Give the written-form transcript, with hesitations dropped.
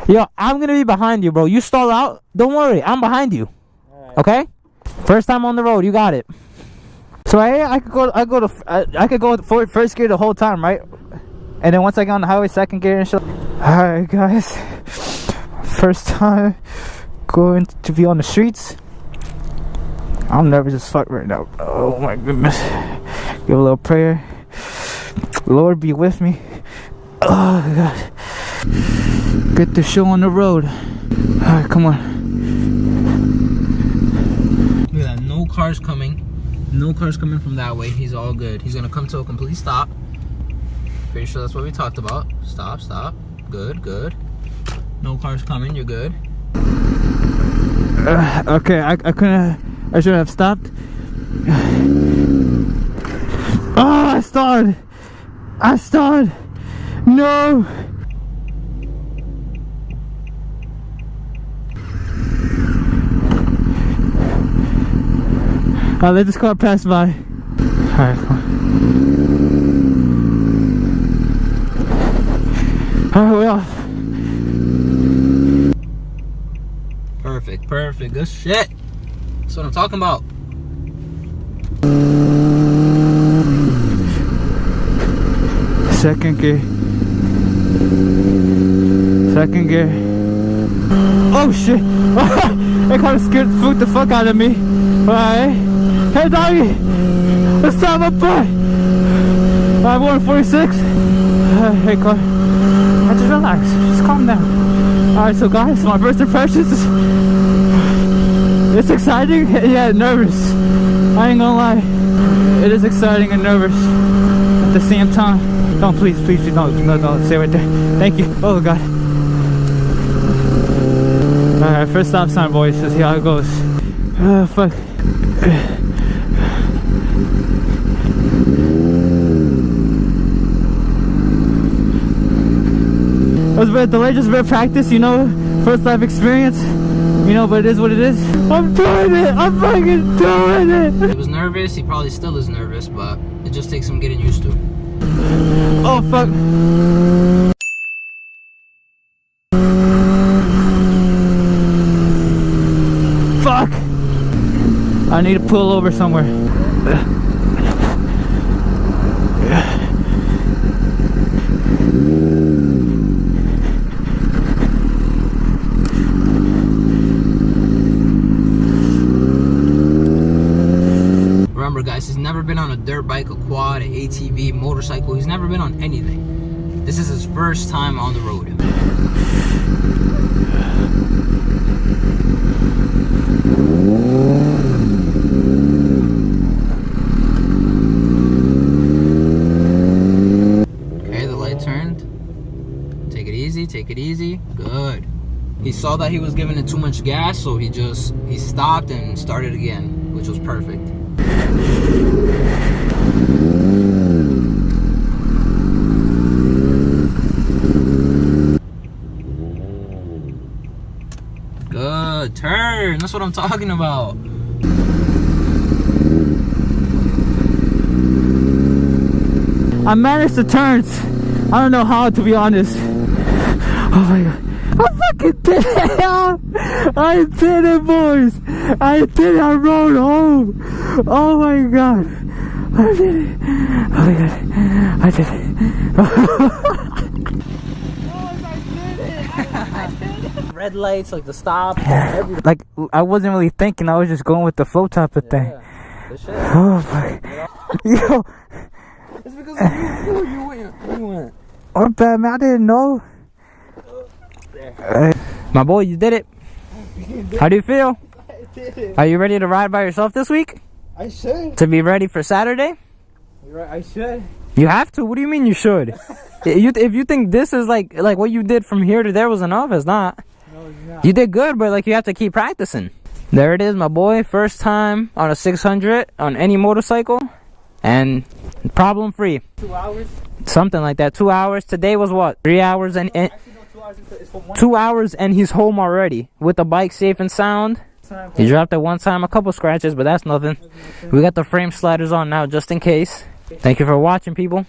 Yo, I'm gonna be behind you, bro. You stall out, don't worry, I'm behind you. Right. Okay? First time on the road, you got it. So I could go first gear the whole time, right? And then once I get on the highway, second gear and shit. Alright, guys. First time going to be on the streets. I'm nervous as fuck right now. Oh my goodness. Give a little prayer. Lord, be with me. Oh God. Get the show on the road. Alright, come on. Look at that, no cars coming. No cars coming from that way. He's all good. He's gonna come to a complete stop. Pretty sure that's what we talked about. Stop, stop. Good, good. No cars coming, you're good. Okay, I should have stopped. Oh, I stalled. No. I'll let this car pass by. Alright, come on. Alright, we're off. Perfect, perfect. Good shit. That's what I'm talking about. Second gear. Second gear. Oh shit! That kind of scared the fuck out of me. Alright. Hey doggy! Let's stop my boy! I'm 146. Hey car. Just relax. Just calm down. Alright, so guys, my first impressions is it's exciting, yeah, nervous. I ain't gonna lie. It is exciting and nervous at the same time. Don't, please don't stay right there. Thank you. Oh God. Alright, first stop sign, boys. Let's see how it goes. Oh fuck. It was a bit delayed, just a bit of practice, you know, first life experience, you know, but it is what it is. I'm doing it! I'm fucking doing it! He was nervous, he probably still is nervous, but it just takes some getting used to. Oh fuck. Fuck! I need to pull over somewhere. Remember guys, he's never been on a dirt bike, a quad, an ATV, motorcycle. He's never been on anything. This is his first time on the road. Okay, the light turned. Take it easy, take it easy. Good. He saw that he was giving it too much gas, so he stopped and started again, which was perfect. Good turn. That's what I'm talking about. I managed the turns. I don't know how, to be honest. Oh my God. I fucking did it! I did it, boys! I did it! I rode home! Oh my God! I did it! Oh my God! I did it! Red lights, like the stop, like I wasn't really thinking. I was just going with the flow type of thing. Oh my! Yo! It's because you went. Oh, bad man! I didn't know. My boy, you did it. How do you feel? I did it. Are you ready to ride by yourself this week? I should. To be ready for Saturday? You're right, I should. You have to? What do you mean you should? If you think this is like what you did from here to there was enough, it's not. No, it's not. You did good, but like you have to keep practicing. There it is, my boy. First time on a 600 on any motorcycle, and problem free. 2 hours? Something like that. 2 hours. Today was what? 3 hours and 2 hours and he's home already with the bike safe and sound. He dropped it one time, a couple scratches, but that's nothing. We got the frame sliders on now just in case. Thank you for watching, people.